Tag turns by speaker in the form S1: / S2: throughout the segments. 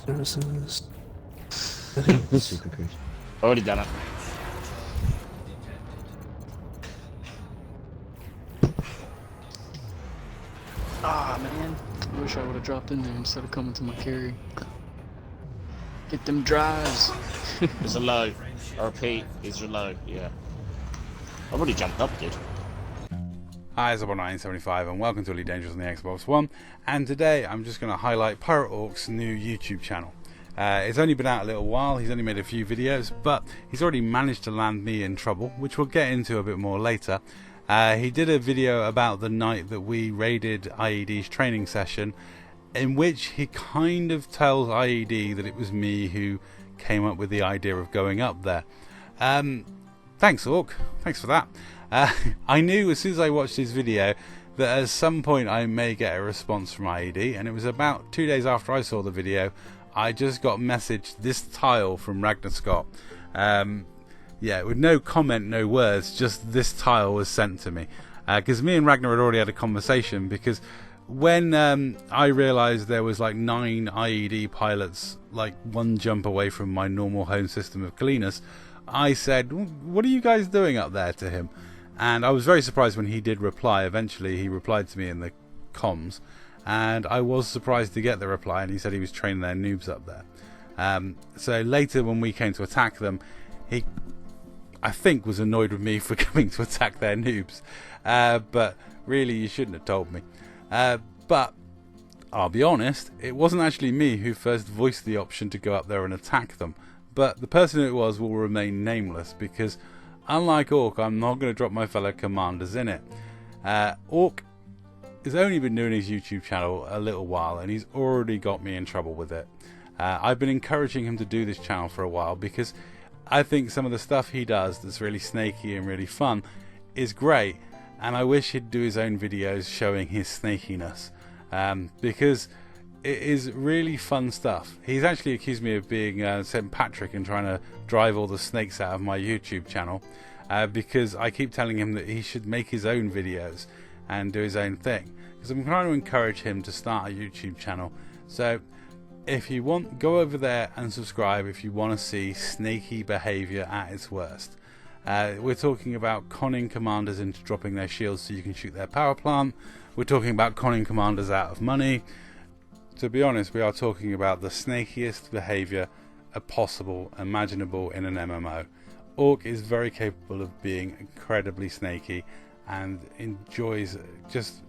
S1: Services.
S2: Super cruise.
S3: Already done it.
S4: Ah, man. I wish I would have dropped in there instead of coming to my carry. Get them drives.
S3: It's a low. I repeat, it's a low, yeah. I've already jumped up, dude.
S5: Hi, it's Zabo975 and welcome to Elite Dangerous on the Xbox One. And today I'm just going to highlight Pirate Orc's new YouTube channel. It's only been out a little while, he's only made a few videos, but he's already managed to land me in trouble, which we'll get into a bit more later. He did a video about the night that we raided IED's training session, in which he kind of tells IED that it was me who came up with the idea of going up there. Thanks, Orc. Thanks for that. I knew as soon as I watched his video that at some point I may get a response from IED, and it was about 2 days after I saw the video I just got messaged this tile from Ragnar Scott. Yeah, with no comment, no words, just this tile was sent to me. Because me and Ragnar had already had a conversation, because when I realised there was like 9 IED pilots like one jump away from my normal home system of Kalinas, I said, what are you guys doing up there, to him? And I was very surprised when he did reply. Eventually he replied to me in the comms, and I was surprised to get the reply, and he said he was training their noobs up there. So later when we came to attack them, he, I think, was annoyed with me for coming to attack their noobs. But really, you shouldn't have told me. But I'll be honest, it wasn't actually me who first voiced the option to go up there and attack them. But the person it was will remain nameless, because unlike Orc, I'm not going to drop my fellow commanders in it. Orc has only been doing his YouTube channel a little while, and he's already got me in trouble with it. I've been encouraging him to do this channel for a while, because I think some of the stuff he does that's really snaky and really fun is great, and I wish he'd do his own videos showing his snakiness, because it is really fun stuff. He's actually accused me of being St. Patrick and trying to drive all the snakes out of my YouTube channel, because I keep telling him that he should make his own videos and do his own thing, because I'm trying to encourage him to start a YouTube channel. So if you want, go over there and subscribe if you want to see snaky behaviour at its worst. We're talking about conning commanders into dropping their shields so you can shoot their power plant. We're talking about conning commanders out of money. To be honest, we are talking about the snakiest behaviour possible, imaginable in an MMO. Orc is very capable of being incredibly snaky and enjoys just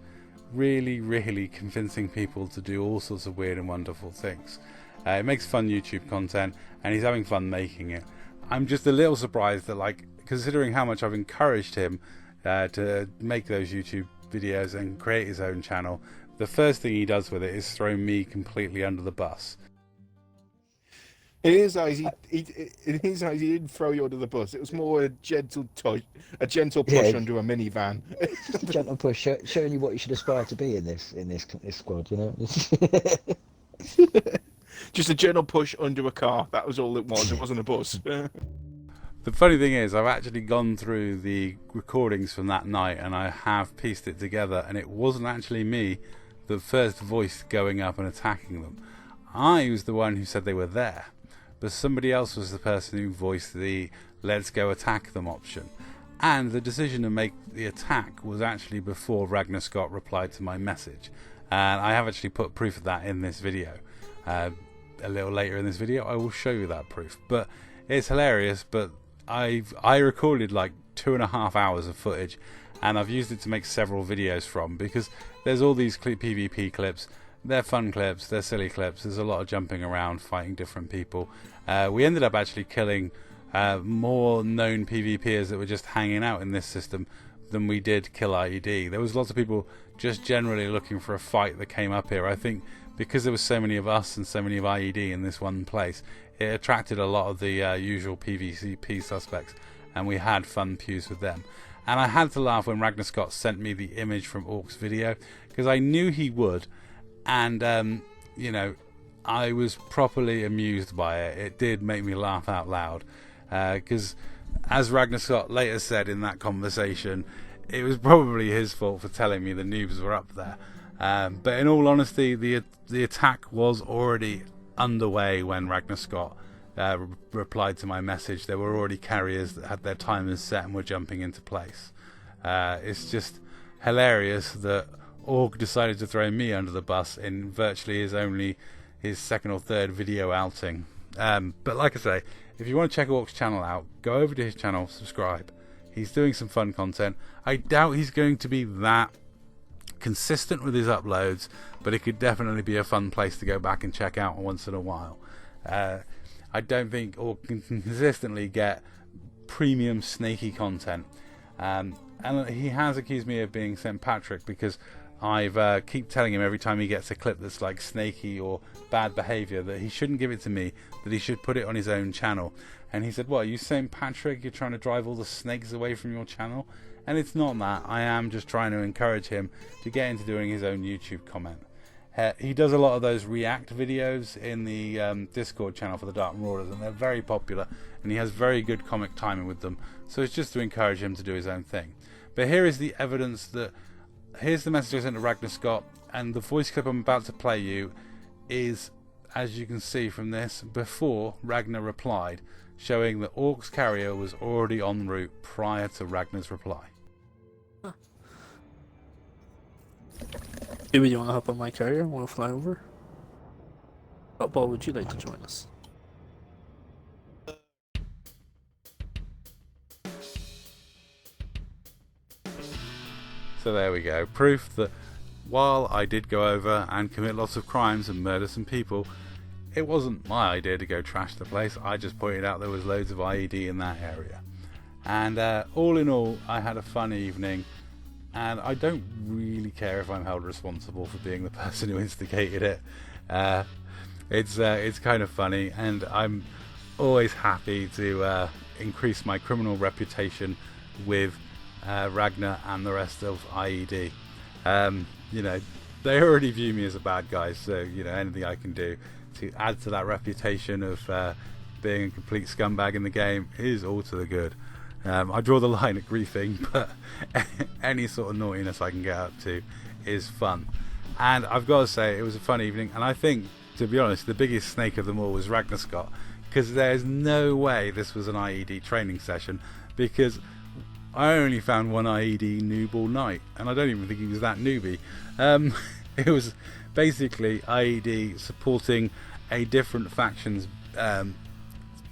S5: really convincing people to do all sorts of weird and wonderful things. It makes fun YouTube content, and he's having fun making it. I'm just a little surprised that, like, considering how much I've encouraged him to make those YouTube videos and create his own channel, the first thing he does with it is throw me completely under the bus.
S1: It is nice. It is nice. He didn't throw you under the bus. It was more a gentle push,
S2: Yeah.
S1: under a minivan.
S2: Gentle push, showing you what you should aspire to be in this squad. You know.
S1: Just a gentle push under a car. That was all it was. It wasn't a bus.
S5: The funny thing is, I've actually gone through the recordings from that night, and I have pieced it together, and it wasn't actually me that first voiced going up and attacking them. I was the one who said they were there, but somebody else was the person who voiced the let's go attack them option. And the decision to make the attack was actually before Ragnar Scott replied to my message, and I have actually put proof of that in this video. A little later in this video I will show you that proof, but it's hilarious. But I recorded like 2.5 hours of footage, and I've used it to make several videos from, because there's all these PvP clips. They're fun clips, they're silly clips, there's a lot of jumping around, fighting different people. We ended up actually killing more known PvPers that were just hanging out in this system than we did kill IED. There was lots of people just generally looking for a fight that came up here. I think because there was so many of us and so many of IED in this one place, it attracted a lot of the usual PvP suspects, and we had fun pews with them. And I had to laugh when Ragnar Scott sent me the image from Orc's video, because I knew he would, and you know, I was properly amused by it. It did make me laugh out loud, because as Ragnar Scott later said in that conversation, it was probably his fault for telling me the noobs were up there. But in all honesty, the attack was already underway when Ragnar Scott replied to my message. There were already carriers that had their timers set and were jumping into place. It's just hilarious that Org decided to throw me under the bus in virtually his second or third video outing. But like I say, if you want to check Org's channel out, go over to his channel, subscribe. He's doing some fun content. I doubt he's going to be that consistent with his uploads, but it could definitely be a fun place to go back and check out once in a while. I don't think Org can consistently get premium snaky content. And he has accused me of being St. Patrick because I've keep telling him every time he gets a clip that's like snaky or bad behaviour that he shouldn't give it to me, that he should put it on his own channel. And he said, "What, are you St. Patrick? You're trying to drive all the snakes away from your channel?" And it's not that. I am just trying to encourage him to get into doing his own YouTube comment. He does a lot of those react videos in the Discord channel for the Dark Marauders, and they're very popular, and he has very good comic timing with them. So it's just to encourage him to do his own thing. But here is the evidence that, here's the message I sent to Ragnar Scott, and the voice clip I'm about to play you is, as you can see from this, before Ragnar replied, showing that Orc's carrier was already en route prior to Ragnar's reply.
S6: Maybe you want to hop on my carrier and we'll fly over? What ball would you like to join us?
S5: So there we go. Proof that while I did go over and commit lots of crimes and murder some people, it wasn't my idea to go trash the place. I just pointed out there was loads of IED in that area. And all in all, I had a fun evening. And I don't really care if I'm held responsible for being the person who instigated it. It's kind of funny, and I'm always happy to increase my criminal reputation with Ragnar and the rest of IED. You know, they already view me as a bad guy, so you know, anything I can do to add to that reputation of being a complete scumbag in the game is all to the good. I draw the line at griefing, but any sort of naughtiness I can get up to is fun. And I've got to say, it was a fun evening, and I think, to be honest, the biggest snake of them all was Ragnar Scott, because there's no way this was an IED training session, because I only found one IED noob all night, and I don't even think he was that newbie. It was basically IED supporting a different faction's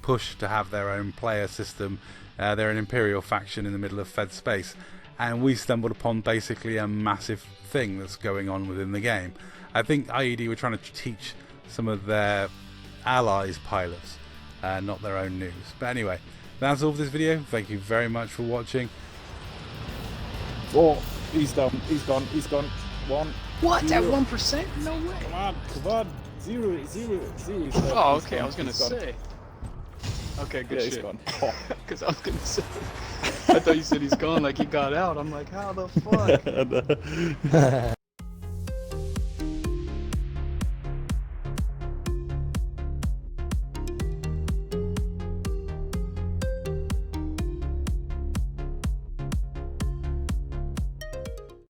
S5: push to have their own player system. They're an Imperial faction in the middle of Fed space, and we stumbled upon basically a massive thing that's going on within the game. I think IED were trying to teach some of their allies pilots, not their own noobs. But anyway, that's all for this video. Thank you very much for watching.
S1: Oh, he's done. He's gone. He's gone. One.
S4: What? At
S1: Zero.
S4: 1%? No way.
S1: Come on. Come on. Zero. Zero. Zero. He's gone.
S4: Oh,
S1: He's
S4: okay.
S1: gone.
S4: I was gonna
S1: He's gone.
S4: say. Okay, good
S1: Yeah, he's
S4: shit.
S1: gone. Oh.
S4: Because I was gonna say. I thought you said he's gone, like he got out. I'm like, how the fuck?